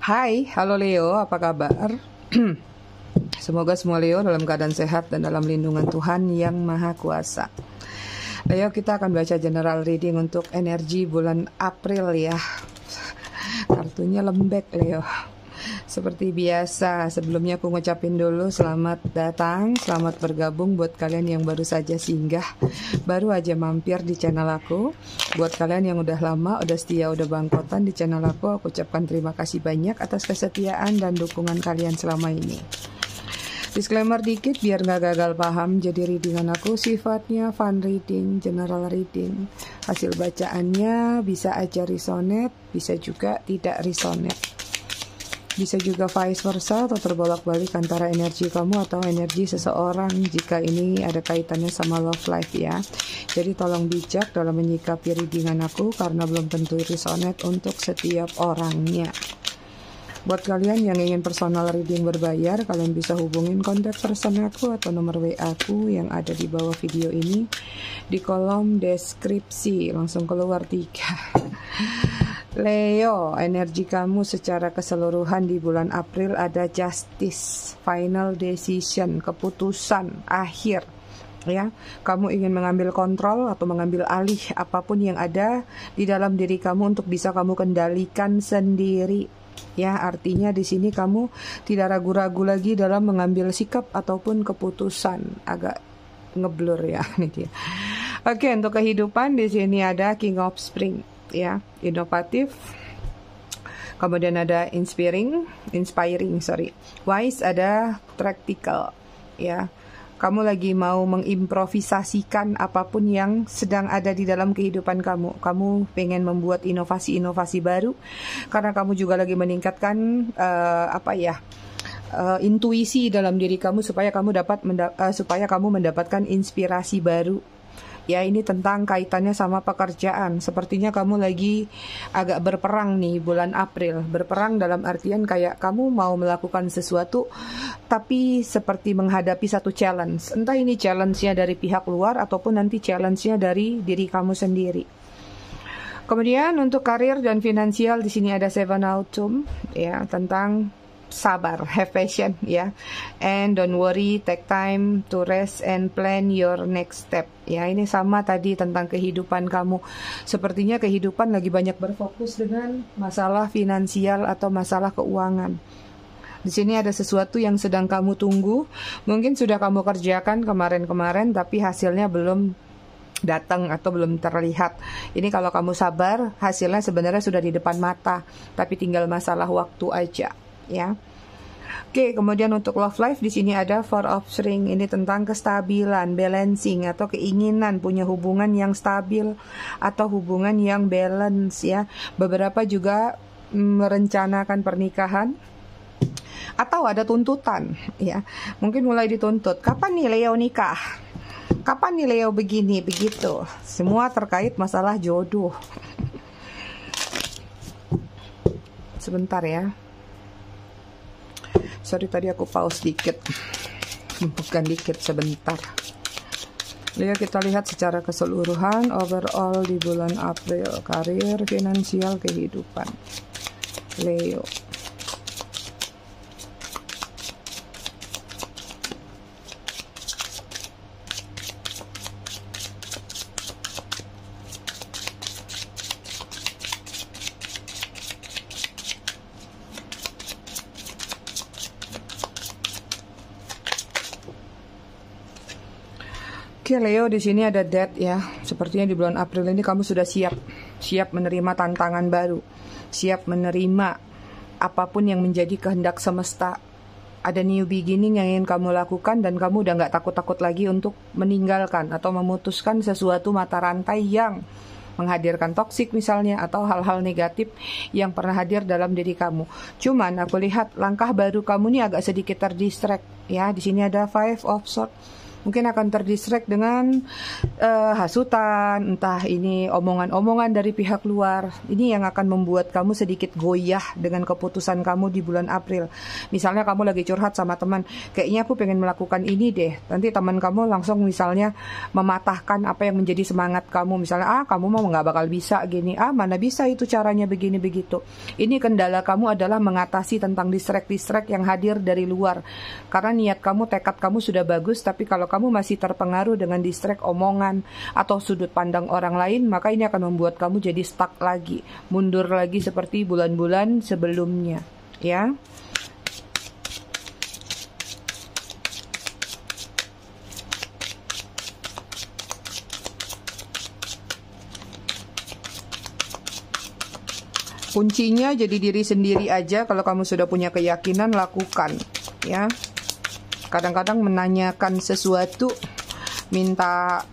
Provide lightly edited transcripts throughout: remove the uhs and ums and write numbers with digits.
Hai, halo Leo, apa kabar? Semoga semua Leo dalam keadaan sehat dan dalam lindungan Tuhan yang Maha Kuasa. Leo, kita akan baca general reading untuk energi bulan April ya. Kartunya lembek Leo. Seperti biasa, sebelumnya aku ngucapin dulu selamat datang, selamat bergabung buat kalian yang baru saja singgah, baru aja mampir di channel aku. Buat kalian yang udah lama, udah setia, udah bangkotan di channel aku ucapkan terima kasih banyak atas kesetiaan dan dukungan kalian selama ini. Disclaimer dikit biar nggak gagal paham, jadi readingan aku sifatnya fun reading, general reading. Hasil bacaannya bisa aja resonate, bisa juga tidak resonate. Bisa juga vice versa atau terbolak-balik antara energi kamu atau energi seseorang jika ini ada kaitannya sama love life ya. Jadi tolong bijak dalam menyikapi readingan aku karena belum tentu resonate untuk setiap orangnya. Buat kalian yang ingin personal reading berbayar, kalian bisa hubungin kontak person aku atau nomor WA aku yang ada di bawah video ini di kolom deskripsi. Langsung keluar 3. Leo, energi kamu secara keseluruhan di bulan April ada justice, final decision, keputusan akhir. Ya, kamu ingin mengambil kontrol atau mengambil alih apapun yang ada di dalam diri kamu untuk bisa kamu kendalikan sendiri. Ya, artinya di sini kamu tidak ragu-ragu lagi dalam mengambil sikap ataupun keputusan. Agak ngeblur ya ini dia. Oke, untuk kehidupan di sini ada King of Spring. Ya, inovatif. Kemudian ada inspiring, wise, ada practical. Ya, kamu lagi mau mengimprovisasikan apapun yang sedang ada di dalam kehidupan kamu. Kamu pengen membuat inovasi-inovasi baru karena kamu juga lagi meningkatkan intuisi dalam diri kamu supaya kamu mendapatkan inspirasi baru. Ya, ini tentang kaitannya sama pekerjaan. Sepertinya kamu lagi agak berperang nih bulan April. Berperang dalam artian kayak kamu mau melakukan sesuatu tapi seperti menghadapi satu challenge. Entah ini challenge-nya dari pihak luar ataupun nanti challenge-nya dari diri kamu sendiri. Kemudian untuk karir dan finansial di sini ada Seven Autumn ya, tentang sabar, have patience ya, and don't worry, take time to rest and plan your next step ya. Ini sama tadi tentang kehidupan kamu. Sepertinya kehidupan lagi banyak berfokus dengan masalah finansial atau masalah keuangan. Di sini ada sesuatu yang sedang kamu tunggu, mungkin sudah kamu kerjakan kemarin-kemarin tapi hasilnya belum datang atau belum terlihat. Ini kalau kamu sabar, hasilnya sebenarnya sudah di depan mata, tapi tinggal masalah waktu aja. Ya, oke. Kemudian untuk love life di sini ada Four of Ring. Ini tentang kestabilan, balancing atau keinginan punya hubungan yang stabil atau hubungan yang balance ya. Beberapa juga merencanakan pernikahan atau ada tuntutan ya. Mungkin mulai dituntut. Kapan nih Leo nikah? Kapan nih Leo begini begitu? Semua terkait masalah jodoh. Sebentar ya. Sorry tadi aku pause dikit. Bukan dikit, sebentar. Leo, kita lihat secara keseluruhan overall di bulan April, karir, finansial, kehidupan. Leo. Oke Leo, di sini ada Death ya. Sepertinya di bulan April ini kamu sudah siap menerima tantangan baru, siap menerima apapun yang menjadi kehendak semesta. Ada new beginning yang ingin kamu lakukan dan kamu udah nggak takut-takut lagi untuk meninggalkan atau memutuskan sesuatu mata rantai yang menghadirkan toksik misalnya atau hal-hal negatif yang pernah hadir dalam diri kamu. Cuman aku lihat langkah baru kamu nih agak sedikit terdistract ya. Di sini ada Five of Swords. Mungkin akan terdistract dengan hasutan, entah ini omongan-omongan dari pihak luar. Ini yang akan membuat kamu sedikit goyah dengan keputusan kamu di bulan April. Misalnya kamu lagi curhat sama teman, kayaknya aku pengen melakukan ini deh. Nanti teman kamu langsung misalnya mematahkan apa yang menjadi semangat kamu. Misalnya, kamu mau nggak bakal bisa gini. Mana bisa itu caranya begini begitu. Ini kendala kamu adalah mengatasi tentang distract yang hadir dari luar. Karena niat kamu, tekad kamu sudah bagus, tapi kalau kamu masih terpengaruh dengan distract omongan atau sudut pandang orang lain, maka ini akan membuat kamu jadi stuck lagi, mundur lagi seperti bulan-bulan sebelumnya, ya. Kuncinya jadi diri sendiri aja. Kalau kamu sudah punya keyakinan, lakukan, ya. Kadang-kadang menanyakan sesuatu, minta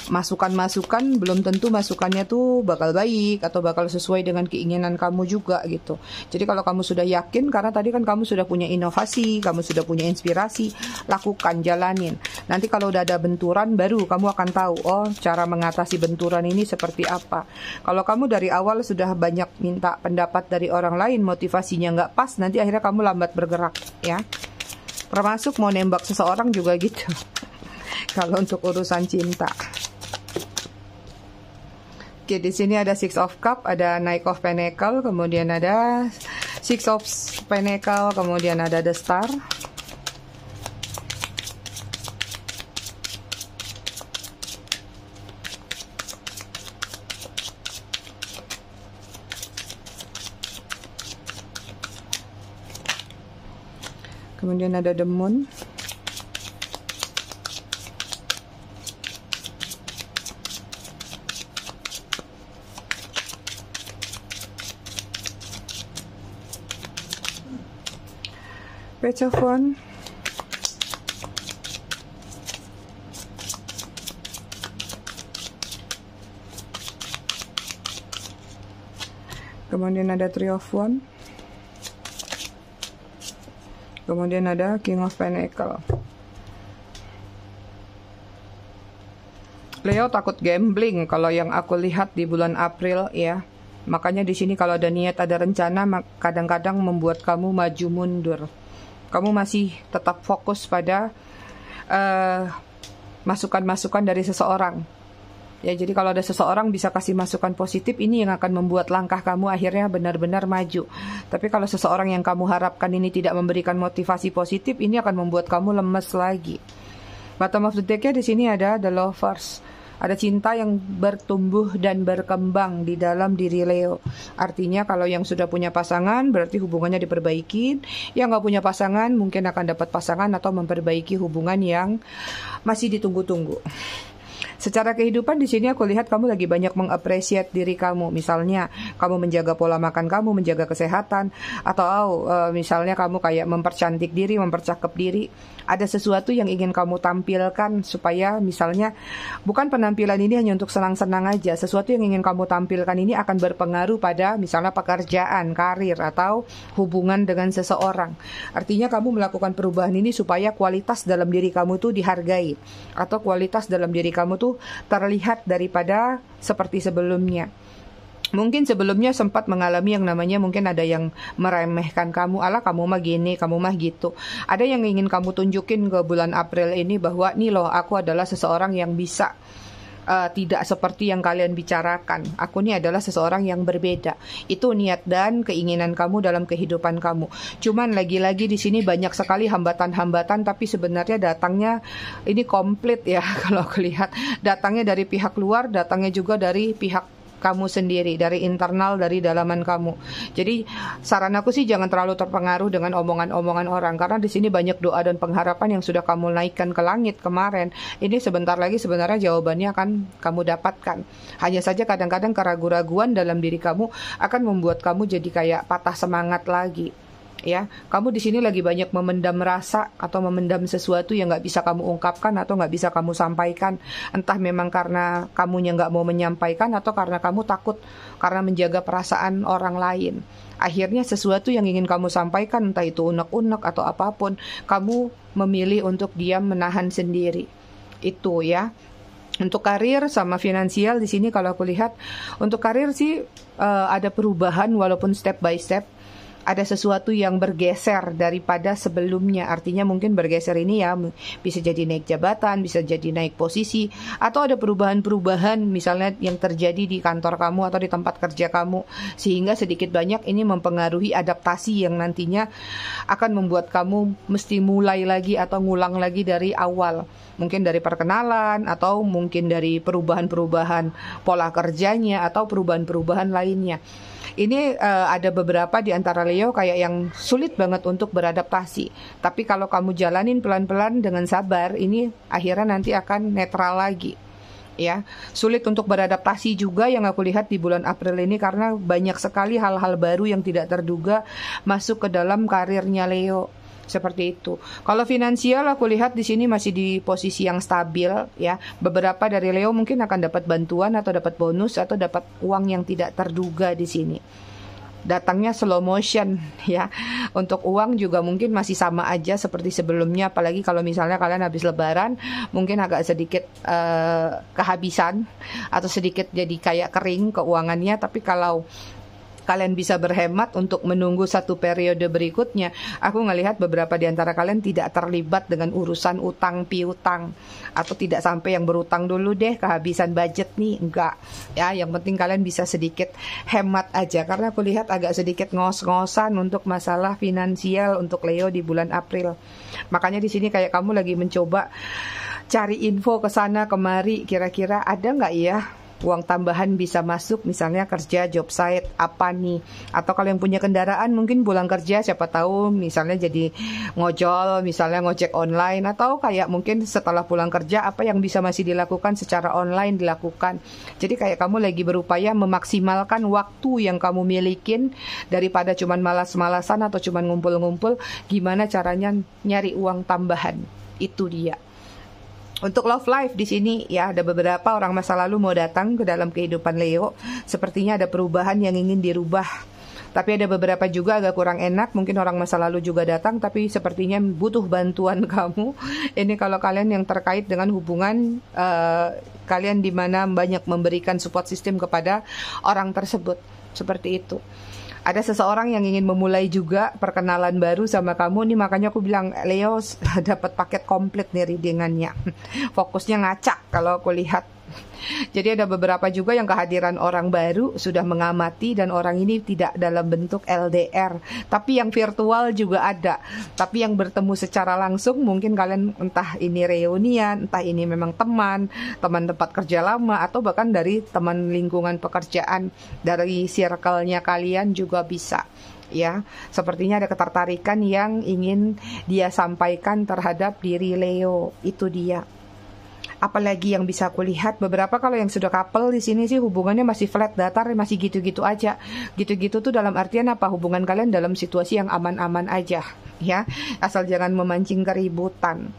masukan-masukan, belum tentu masukannya tuh bakal baik atau bakal sesuai dengan keinginan kamu juga gitu. Jadi kalau kamu sudah yakin, karena tadi kan kamu sudah punya inovasi, kamu sudah punya inspirasi, lakukan, jalanin. Nanti kalau udah ada benturan, baru kamu akan tahu, oh cara mengatasi benturan ini seperti apa. Kalau kamu dari awal sudah banyak minta pendapat dari orang lain, motivasinya nggak pas, nanti akhirnya kamu lambat bergerak, ya. Termasuk mau nembak seseorang juga gitu. Kalau untuk urusan cinta. Oke, di sini ada Six of Cup, ada Knight of Pentacle, kemudian ada Six of Pentacle, kemudian ada The Star. Kemudian ada The Moon. Page of Wands. Kemudian ada Three of Wands. Kemudian ada King of Pentacle. Leo takut gambling kalau yang aku lihat di bulan April, ya. Makanya di sini kalau ada niat, ada rencana, kadang-kadang membuat kamu maju mundur. Kamu masih tetap fokus pada masukan-masukan dari seseorang. Ya, jadi kalau ada seseorang bisa kasih masukan positif, ini yang akan membuat langkah kamu akhirnya benar-benar maju. Tapi kalau seseorang yang kamu harapkan ini tidak memberikan motivasi positif, ini akan membuat kamu lemes lagi. Bottom of the deck-nya di sini ada The Lovers. Ada cinta yang bertumbuh dan berkembang di dalam diri Leo. Artinya kalau yang sudah punya pasangan berarti hubungannya diperbaiki. Yang nggak punya pasangan mungkin akan dapat pasangan atau memperbaiki hubungan yang masih ditunggu-tunggu. Secara kehidupan di sini aku lihat kamu lagi banyak mengapresiasi diri kamu. Misalnya kamu menjaga pola makan kamu, menjaga kesehatan, atau misalnya kamu kayak mempercantik diri, mempercakep diri. Ada sesuatu yang ingin kamu tampilkan supaya misalnya bukan penampilan ini hanya untuk senang-senang aja. Sesuatu yang ingin kamu tampilkan ini akan berpengaruh pada misalnya pekerjaan, karir, atau hubungan dengan seseorang. Artinya kamu melakukan perubahan ini supaya kualitas dalam diri kamu tuh dihargai, atau kualitas dalam diri kamu tuh terlihat daripada seperti sebelumnya. Mungkin sebelumnya sempat mengalami yang namanya mungkin ada yang meremehkan kamu, ala kamu mah gini, kamu mah gitu. Ada yang ingin kamu tunjukin ke bulan April ini bahwa nih loh, aku adalah seseorang yang bisa tidak seperti yang kalian bicarakan. Aku nih adalah seseorang yang berbeda. Itu niat dan keinginan kamu dalam kehidupan kamu. Cuman lagi-lagi di sini banyak sekali hambatan-hambatan, tapi sebenarnya datangnya ini komplit ya. Kalau aku lihat datangnya dari pihak luar, datangnya juga dari pihak kamu sendiri, dari internal, dari dalaman kamu. Jadi saran aku sih jangan terlalu terpengaruh dengan omongan-omongan orang, karena di sini banyak doa dan pengharapan yang sudah kamu naikkan ke langit kemarin. Ini sebentar lagi sebenarnya jawabannya akan kamu dapatkan. Hanya saja kadang-kadang keraguan-raguan dalam diri kamu akan membuat kamu jadi kayak patah semangat lagi. Ya, kamu di sini lagi banyak memendam rasa atau memendam sesuatu yang nggak bisa kamu ungkapkan atau nggak bisa kamu sampaikan. Entah memang karena kamunya nggak mau menyampaikan atau karena kamu takut karena menjaga perasaan orang lain. akhirnya sesuatu yang ingin kamu sampaikan, entah itu unek-unek atau apapun, kamu memilih untuk diam, menahan sendiri. Itu ya. Untuk karir sama finansial di sini kalau aku lihat, untuk karir sih ada perubahan walaupun step by step. Ada sesuatu yang bergeser daripada sebelumnya. Artinya mungkin bergeser ini ya bisa jadi naik jabatan, bisa jadi naik posisi, atau ada perubahan-perubahan misalnya yang terjadi di kantor kamu atau di tempat kerja kamu, sehingga sedikit banyak ini mempengaruhi adaptasi yang nantinya akan membuat kamu mesti mulai lagi atau ngulang lagi dari awal. Mungkin dari perkenalan, atau mungkin dari perubahan-perubahan pola kerjanya, atau perubahan-perubahan lainnya. Ini ada beberapa di antara Leo kayak yang sulit banget untuk beradaptasi. Tapi kalau kamu jalanin pelan-pelan dengan sabar, ini akhirnya nanti akan netral lagi. Ya, sulit untuk beradaptasi juga yang aku lihat di bulan April ini karena banyak sekali hal-hal baru yang tidak terduga masuk ke dalam karirnya Leo. Seperti itu. Kalau finansial aku lihat di sini masih di posisi yang stabil ya. Beberapa dari Leo mungkin akan dapat bantuan atau dapat bonus atau dapat uang yang tidak terduga di sini. Datangnya slow motion ya. Untuk uang juga mungkin masih sama aja seperti sebelumnya, apalagi kalau misalnya kalian habis lebaran mungkin agak sedikit kehabisan atau sedikit jadi kayak kering keuangannya. Tapi kalau kalian bisa berhemat untuk menunggu satu periode berikutnya, aku ngelihat beberapa di antara kalian tidak terlibat dengan urusan utang piutang, atau tidak sampai yang berutang dulu deh, kehabisan budget nih, enggak ya. Yang penting kalian bisa sedikit hemat aja, karena aku lihat agak sedikit ngos-ngosan untuk masalah finansial untuk Leo di bulan April. Makanya di sini kayak kamu lagi mencoba cari info ke sana kemari, kira-kira ada nggak ya uang tambahan bisa masuk, misalnya kerja job site apa nih, atau kalau yang punya kendaraan mungkin pulang kerja siapa tahu misalnya jadi ngojol, misalnya ngojek online, atau kayak mungkin setelah pulang kerja apa yang bisa masih dilakukan secara online dilakukan. Jadi kayak kamu lagi berupaya memaksimalkan waktu yang kamu milikin daripada cuman malas-malasan atau cuman ngumpul-ngumpul, gimana caranya nyari uang tambahan. Itu dia. Untuk love life di sini ya, ada beberapa orang masa lalu mau datang ke dalam kehidupan Leo. Sepertinya ada perubahan yang ingin dirubah. Tapi ada beberapa juga agak kurang enak. Mungkin orang masa lalu juga datang, tapi sepertinya butuh bantuan kamu. Ini kalau kalian yang terkait dengan hubungan kalian di mana banyak memberikan support system kepada orang tersebut. Seperti itu. Ada seseorang yang ingin memulai juga perkenalan baru sama kamu nih, makanya aku bilang Leo dapat paket komplit nih readingannya. Fokusnya ngacak kalau aku lihat. Jadi ada beberapa juga yang kehadiran orang baru sudah mengamati, dan orang ini tidak dalam bentuk LDR, tapi yang virtual juga ada. Tapi yang bertemu secara langsung mungkin kalian entah ini reunian, entah ini memang teman tempat kerja lama, atau bahkan dari teman lingkungan pekerjaan, dari circle-nya kalian juga bisa. Ya, sepertinya ada ketertarikan yang ingin dia sampaikan terhadap diri Leo. Itu dia. Apalagi yang bisa aku lihat, beberapa kalau yang sudah couple di sini sih hubungannya masih flat datar, masih gitu-gitu aja. Gitu-gitu tuh dalam artian apa? Hubungan kalian dalam situasi yang aman-aman aja, ya. Asal jangan memancing keributan.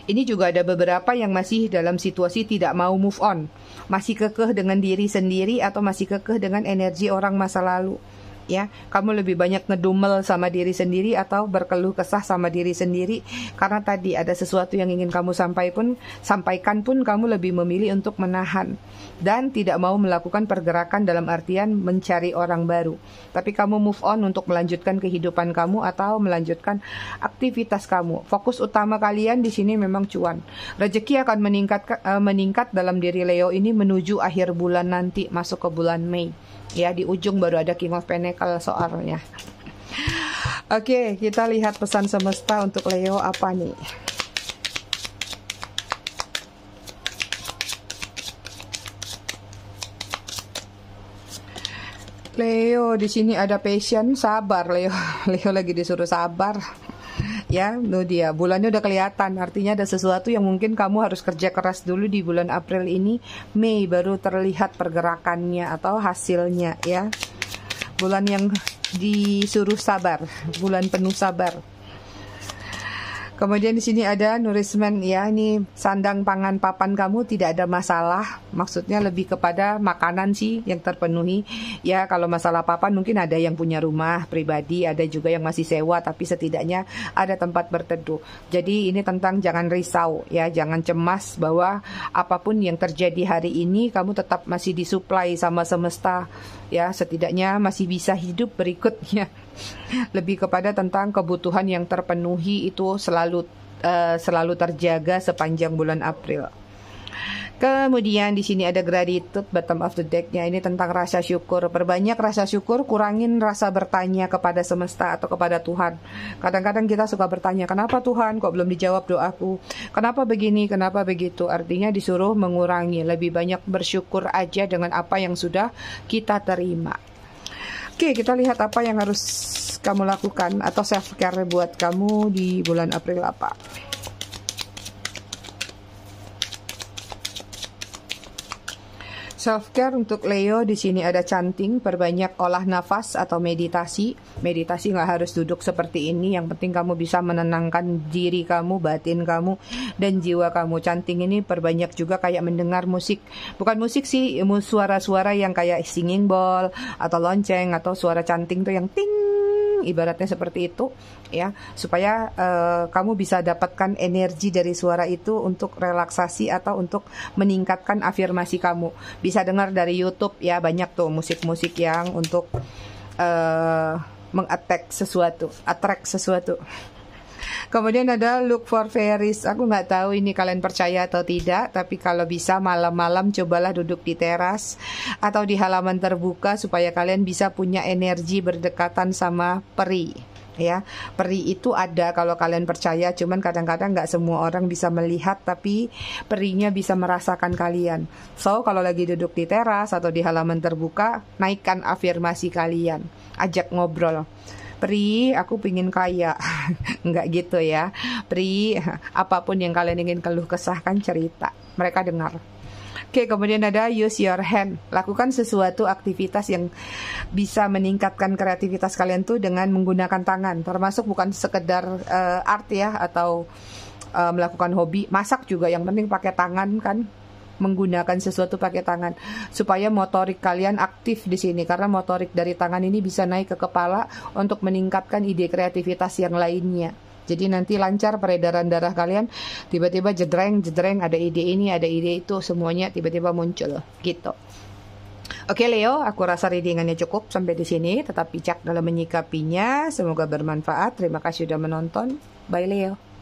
Ini juga ada beberapa yang masih dalam situasi tidak mau move on, masih kekeh dengan diri sendiri atau masih kekeh dengan energi orang masa lalu. Ya, kamu lebih banyak ngedumel sama diri sendiri atau berkeluh kesah sama diri sendiri karena tadi ada sesuatu yang ingin kamu sampaikan pun kamu lebih memilih untuk menahan dan tidak mau melakukan pergerakan dalam artian mencari orang baru. Tapi kamu move on untuk melanjutkan kehidupan kamu atau melanjutkan aktivitas kamu. Fokus utama kalian di sini memang cuan. Rezeki akan meningkat dalam diri Leo ini menuju akhir bulan nanti, masuk ke bulan Mei. Ya, di ujung baru ada King of Pentacle soalnya. Oke, kita lihat pesan semesta untuk Leo apa nih. Leo di sini ada passion, sabar Leo. Leo lagi disuruh sabar. Ya, itu dia. Bulannya udah kelihatan. Artinya ada sesuatu yang mungkin kamu harus kerja keras dulu di bulan April ini. Mei baru terlihat pergerakannya atau hasilnya ya. Bulan yang disuruh sabar, bulan penuh sabar. Kemudian di sini ada nourishment ya, ini sandang pangan papan kamu tidak ada masalah. Maksudnya lebih kepada makanan sih yang terpenuhi. Ya kalau masalah papan mungkin ada yang punya rumah pribadi, ada juga yang masih sewa tapi setidaknya ada tempat berteduh. Jadi ini tentang jangan risau ya, jangan cemas bahwa apapun yang terjadi hari ini kamu tetap masih disuplai sama semesta ya, setidaknya masih bisa hidup berikutnya. Lebih kepada tentang kebutuhan yang terpenuhi itu selalu terjaga sepanjang bulan April. Kemudian di sini ada gratitude bottom of the deck-nya, ini tentang rasa syukur. Perbanyak rasa syukur, kurangin rasa bertanya kepada semesta atau kepada Tuhan. Kadang-kadang kita suka bertanya, kenapa Tuhan kok belum dijawab doaku? Kenapa begini, kenapa begitu? Artinya disuruh mengurangi, lebih banyak bersyukur aja dengan apa yang sudah kita terima. Oke, kita lihat apa yang harus kamu lakukan atau self care buat kamu di bulan April apa. Self care untuk Leo di sini ada chanting, perbanyak olah nafas atau meditasi. Meditasi nggak harus duduk seperti ini, yang penting kamu bisa menenangkan diri kamu, batin kamu, dan jiwa kamu. Chanting ini perbanyak juga kayak mendengar musik, bukan musik sih, suara-suara yang kayak singing bowl atau lonceng atau suara chanting tuh yang ting, ibaratnya seperti itu ya, supaya kamu bisa dapatkan energi dari suara itu untuk relaksasi atau untuk meningkatkan afirmasi kamu. Bisa dengar dari YouTube ya, banyak tuh musik-musik yang untuk attract sesuatu. Kemudian ada look for fairies. Aku nggak tahu ini kalian percaya atau tidak, tapi kalau bisa malam-malam cobalah duduk di teras atau di halaman terbuka supaya kalian bisa punya energi berdekatan sama peri. Ya, peri itu ada kalau kalian percaya, cuman kadang-kadang nggak semua orang bisa melihat, tapi perinya bisa merasakan kalian. So, kalau lagi duduk di teras atau di halaman terbuka, naikkan afirmasi kalian, ajak ngobrol. Pri, aku pingin kaya. Enggak gitu ya. Pri, apapun yang kalian ingin keluh kesahkan, cerita. Mereka dengar. Oke, kemudian ada use your hand. Lakukan sesuatu aktivitas yang bisa meningkatkan kreativitas kalian tuh dengan menggunakan tangan. Termasuk bukan sekedar art ya, atau melakukan hobi. Masak juga yang penting pakai tangan kan. Menggunakan sesuatu pakai tangan supaya motorik kalian aktif di sini, karena motorik dari tangan ini bisa naik ke kepala untuk meningkatkan ide kreativitas yang lainnya. Jadi nanti lancar peredaran darah kalian, tiba-tiba jedreng ada ide ini, ada ide itu, semuanya tiba-tiba muncul gitu. Oke Leo, aku rasa readingannya cukup sampai di sini. Tetap bijak dalam menyikapinya. Semoga bermanfaat. Terima kasih sudah menonton. Bye Leo.